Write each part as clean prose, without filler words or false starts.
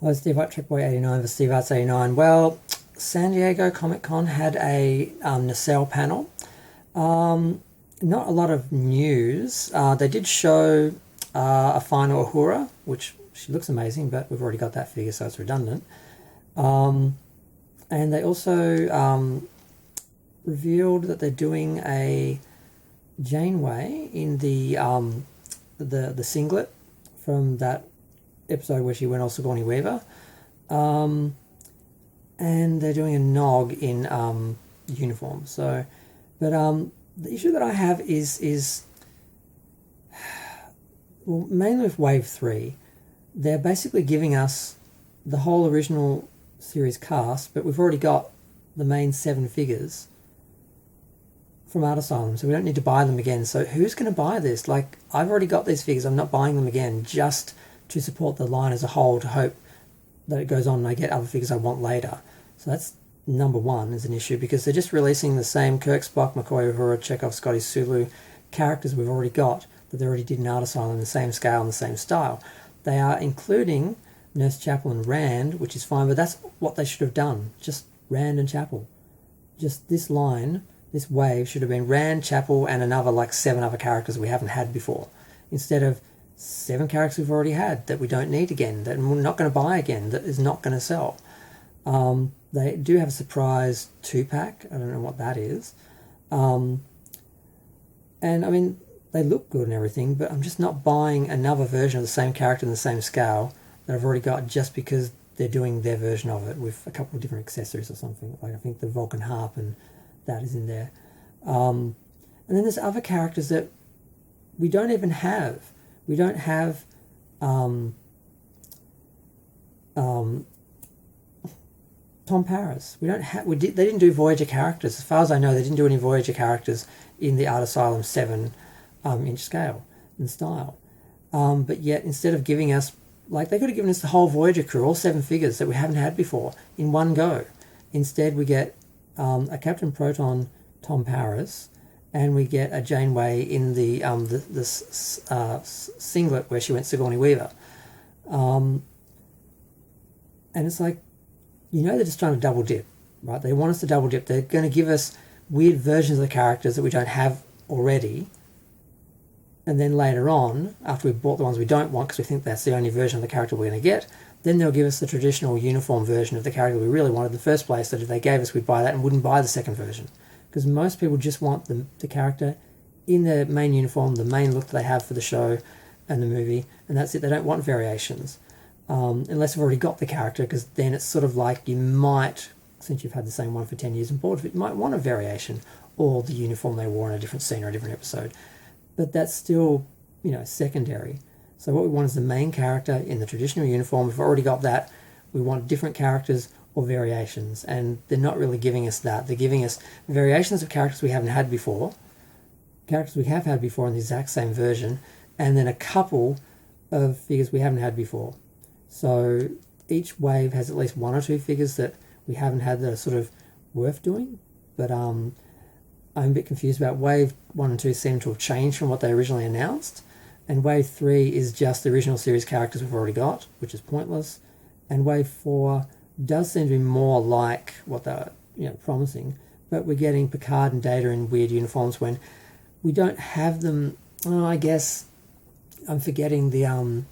Hello, Steve White, Trickboy89 for Steve Arts 89. Well, San Diego Comic Con had a Nacelle panel. Not a lot of news. They did show a final Uhura, which she looks amazing, but we've already got that figure, so it's redundant. And they also revealed that they're doing a Janeway in the singlet from that episode where she went all Sigourney Weaver, and they're doing a Nog in uniform. So, but the issue that I have is well, mainly with Wave 3, they're basically giving us the whole original series cast, but we've already got the main 7 figures from Art Asylum, so we don't need to buy them again. So who's going to buy this? Like, I've already got these figures, I'm not buying them again just to support the line as a whole, to hope that it goes on and I get other figures I want later. So that's number one, is an issue, because they're just releasing the same Kirk, Spock, McCoy, Uhura, Chekhov, Scotty, Sulu characters we've already got, that they already did in Art Asylum, in the same scale and the same style. They are including Nurse Chapel and Rand, which is fine, but that's what they should have done, just Rand and Chapel. Just this line, this wave should have been Rand, Chapel, and another like 7 other characters we haven't had before, instead of 7 characters we've already had that we don't need again, that we're not going to buy again, that is not going to sell. They do have a surprise 2-pack. I don't know what that is. And I mean, they look good and everything, but I'm just not buying another version of the same character in the same scale that I've already got just because they're doing their version of it with a couple of different accessories or something. Like, I think the Vulcan harp and that is in there. And then there's other characters that we don't even have. We don't have Tom Paris. We don't have. They didn't do Voyager characters, as far as I know. They didn't do any Voyager characters in the Art Asylum 7-inch scale and style. But yet, instead of giving us, like, they could have given us the whole Voyager crew, all 7 figures that we haven't had before, in one go. Instead, we get a Captain Proton Tom Paris, and we get a Janeway in the singlet where she went Sigourney Weaver. And it's like, they're just trying to double dip, right? They want us to double dip. They're going to give us weird versions of the characters that we don't have already. And then later on, after we've bought the ones we don't want because we think that's the only version of the character we're going to get, then they'll give us the traditional uniform version of the character we really wanted in the first place, that if they gave us, we'd buy that and wouldn't buy the second version. Because most people just want the character in their main uniform, the main look that they have for the show and the movie, and that's it. They don't want variations, unless they've already got the character, because then it's sort of like you might, since you've had the same one for 10 years and bored of it, you might want a variation, or the uniform they wore in a different scene or a different episode. But that's still, secondary. So what we want is the main character in the traditional uniform. We've already got that. We want different characters or variations, and they're not really giving us that. They're giving us variations of characters we haven't had before, characters we have had before in the exact same version, and then a couple of figures we haven't had before. So each wave has at least 1 or 2 figures that we haven't had that are sort of worth doing, but I'm a bit confused about wave 1 and 2 seem to have changed from what they originally announced, and wave 3 is just the original series characters we've already got, which is pointless, and wave 4 does seem to be more like what they're promising, but we're getting Picard and Data in weird uniforms when we don't have them. I guess I'm forgetting the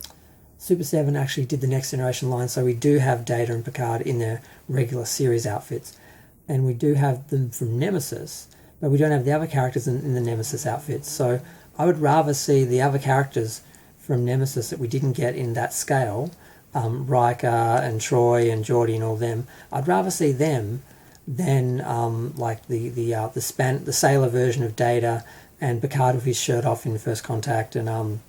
Super 7 actually did the Next Generation line, so we do have Data and Picard in their regular series outfits, and we do have them from Nemesis, but we don't have the other characters in the Nemesis outfits. So I would rather see the other characters from Nemesis that we didn't get in that scale, Riker and Troy and Geordi and all them. I'd rather see them than like the sailor version of Data and Picard with his shirt off in First Contact, and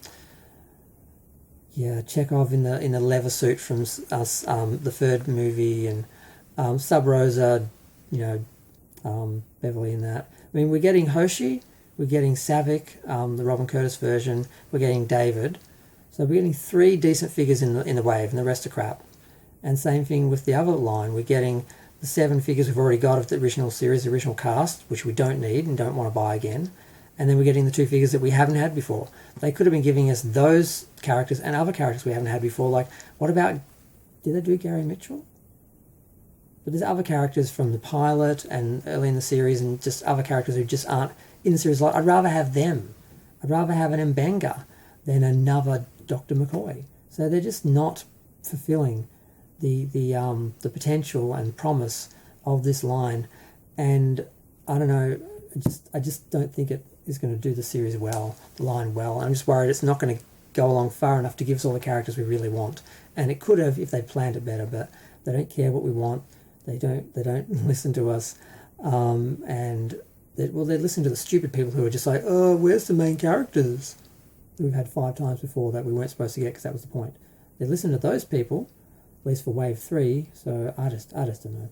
Chekhov in the leather suit from the third movie, and Sub Rosa, Beverly in that. I mean, we're getting Hoshi, we're getting Savick, the Robin Curtis version, we're getting David. So we're getting 3 decent figures in the wave, and the rest are crap. And same thing with the other line. We're getting the 7 figures we've already got of the original series, the original cast, which we don't need and don't want to buy again. And then we're getting the 2 figures that we haven't had before. They could have been giving us those characters and other characters we haven't had before. Like, what about Did they do Gary Mitchell? But there's other characters from the pilot and early in the series, and just other characters who just aren't in the series. Like, I'd rather have them. I'd rather have an Mbenga than another Dr. McCoy. So they're just not fulfilling the potential and promise of this line. And I don't know, I just don't think it is going to do the series well, the line well. I'm just worried it's not going to go along far enough to give us all the characters we really want. And it could have if they planned it better, but they don't care what we want. They don't listen to us, and they listen to the stupid people who are just like, oh, where's the main characters that we've had 5 times before that we weren't supposed to get because that was the point. They listen to those people, at least for Wave 3. So I just don't know.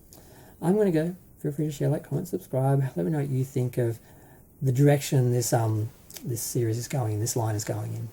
I'm going to go. Feel free to share, like, comment, subscribe. Let me know what you think of the direction this series is going, this line is going in.